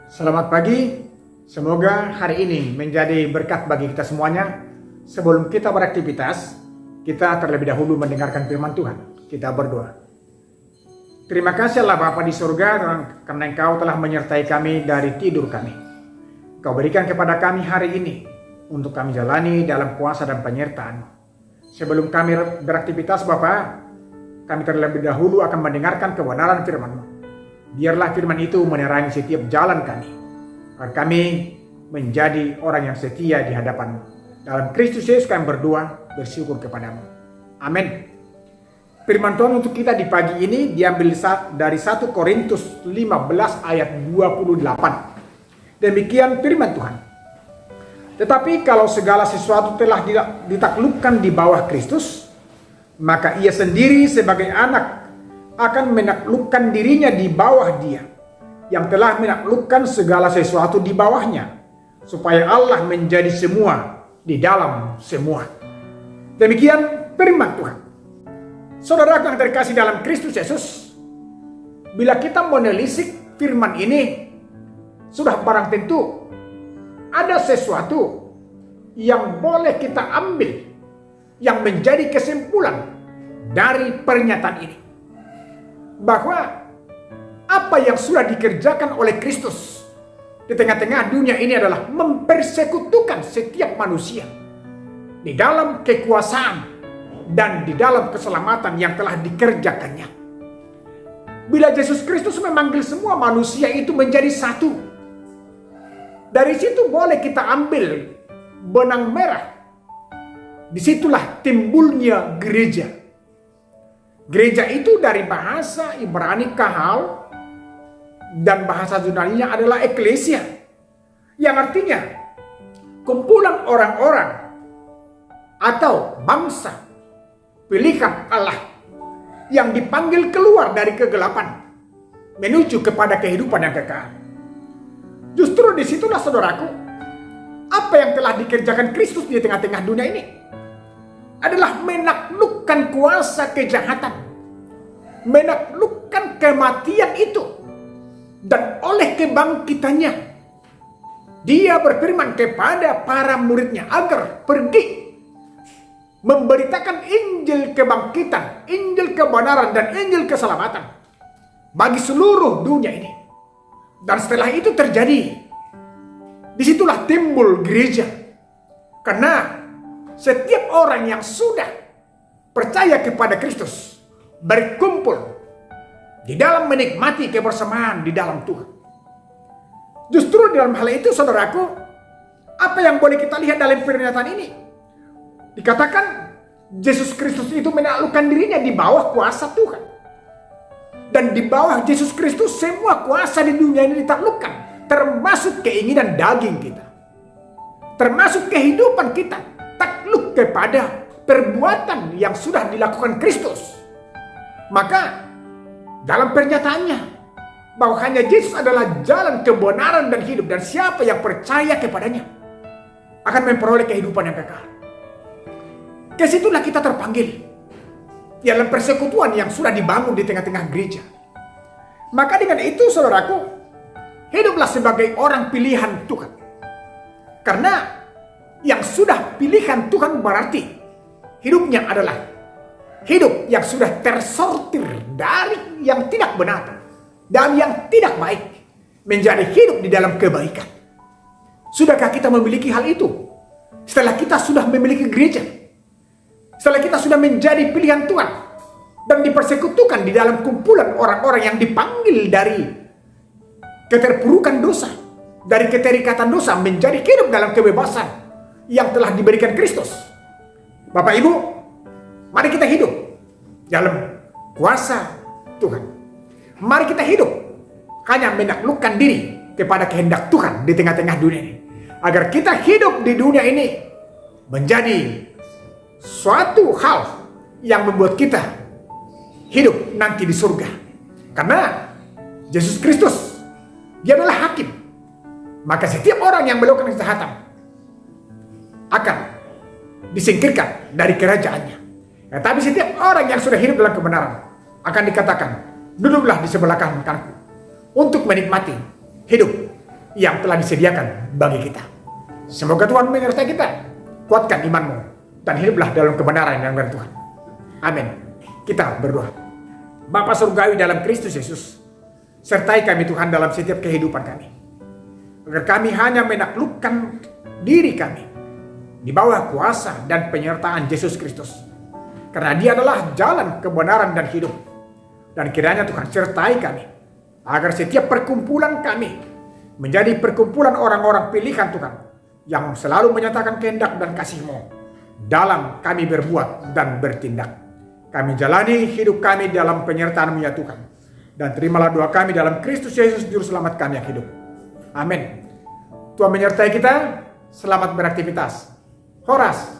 Selamat pagi, semoga hari ini menjadi berkat bagi kita semuanya. Sebelum kita beraktivitas, kita terlebih dahulu mendengarkan firman Tuhan. Kita berdoa. Terima kasih Allah Bapa di surga karena Engkau telah menyertai kami dari tidur kami. Kau berikan kepada kami hari ini untuk kami jalani dalam kuasa dan penyertaan. Sebelum kami beraktivitas Bapa, kami terlebih dahulu akan mendengarkan kebenaran firman-Mu. Biarlah firman itu menerangi setiap jalan kami, agar kami menjadi orang yang setia di hadapan-Mu. Dalam Kristus Yesus kami berdoa, bersyukur kepadamu. Amin. Firman Tuhan untuk kita di pagi ini diambil dari 1 Korintus 15 ayat 28. Demikian firman Tuhan. Tetapi kalau segala sesuatu telah ditaklukkan di bawah Kristus, maka ia sendiri sebagai anak akan menaklukkan dirinya di bawah Dia yang telah menaklukkan segala sesuatu di bawahnya, supaya Allah menjadi semua di dalam semua. Demikian firman Tuhan. Saudara yang terkasih dalam Kristus Yesus, bila kita menelisik firman ini, sudah barang tentu ada sesuatu yang boleh kita ambil yang menjadi kesimpulan dari pernyataan ini, bahwa apa yang sudah dikerjakan oleh Kristus di tengah-tengah dunia ini adalah mempersekutukan setiap manusia di dalam kekuasaan dan di dalam keselamatan yang telah dikerjakannya. Bila Yesus Kristus memanggil semua manusia itu menjadi satu, dari situ boleh kita ambil benang merah. Disitulah timbulnya gereja. Gereja itu dari bahasa Ibrani kahal dan bahasa Yunani-nya adalah eklesia, yang artinya kumpulan orang-orang atau bangsa pilihan Allah yang dipanggil keluar dari kegelapan menuju kepada kehidupan yang kekal. Justru disitulah saudaraku, apa yang telah dikerjakan Kristus di tengah-tengah dunia ini adalah menaklukkan kuasa kejahatan, menaklukkan kematian itu, dan oleh kebangkitannya Dia berfirman kepada para muridnya agar pergi memberitakan Injil kebangkitan, Injil kebenaran, dan Injil keselamatan bagi seluruh dunia ini. Dan setelah itu terjadi, disitulah timbul gereja, karena setiap orang yang sudah percaya kepada Kristus berkumpul di dalam menikmati kebersamaan di dalam Tuhan. Justru dalam hal itu saudaraku, apa yang boleh kita lihat dalam pernyataan ini? Dikatakan Yesus Kristus itu menaklukkan dirinya di bawah kuasa Tuhan. Dan di bawah Yesus Kristus semua kuasa di dunia ini ditaklukkan, termasuk keinginan daging kita, termasuk kehidupan kita takluk kepada perbuatan yang sudah dilakukan Kristus. Maka dalam pernyataannya bahwa hanya Yesus adalah jalan kebenaran dan hidup, dan siapa yang percaya kepadanya akan memperoleh kehidupan yang kekal. Kesitulah kita terpanggil dalam persekutuan yang sudah dibangun di tengah-tengah gereja. Maka dengan itu saudaraku, hiduplah sebagai orang pilihan Tuhan. Karena yang sudah pilihan Tuhan berarti hidupnya adalah hidup yang sudah tersortir dari yang tidak benar dan yang tidak baik, menjadi hidup di dalam kebaikan. Sudahkah kita memiliki hal itu? Setelah kita sudah memiliki gereja, setelah kita sudah menjadi pilihan Tuhan dan dipersekutukan di dalam kumpulan orang-orang yang dipanggil dari keterpurukan dosa, dari keterikatan dosa, menjadi hidup dalam kebebasan yang telah diberikan Kristus. Bapak Ibu, mari kita hidup dalam kuasa Tuhan. Mari kita hidup hanya menaklukkan diri kepada kehendak Tuhan di tengah-tengah dunia ini, agar kita hidup di dunia ini menjadi suatu hal yang membuat kita hidup nanti di surga. Karena Yesus Kristus, Dia adalah hakim. Maka setiap orang yang melakukan kejahatan akan disingkirkan dari kerajaannya. Tetapi setiap orang yang sudah hidup dalam kebenaran akan dikatakan, duduklah di sebelah kananku untuk menikmati hidup yang telah disediakan bagi kita. Semoga Tuhan menyertai kita, kuatkan imanmu, dan hiduplah dalam kebenaran yang dari Tuhan. Amin. Kita berdoa. Bapa surgawi dalam Kristus Yesus, sertai kami Tuhan dalam setiap kehidupan kami, agar kami hanya menaklukkan diri kami di bawah kuasa dan penyertaan Yesus Kristus, karena Dia adalah jalan kebenaran dan hidup. Dan kiranya Tuhan sertai kami, agar setiap perkumpulan kami menjadi perkumpulan orang-orang pilihan Tuhan, yang selalu menyatakan kehendak dan kasih-Mu dalam kami berbuat dan bertindak. Kami jalani hidup kami dalam penyertaan-Mu ya Tuhan. Dan terimalah doa kami dalam Kristus Yesus Juru Selamat kami yang hidup. Amin. Tuhan menyertai kita. Selamat beraktivitas. Horas.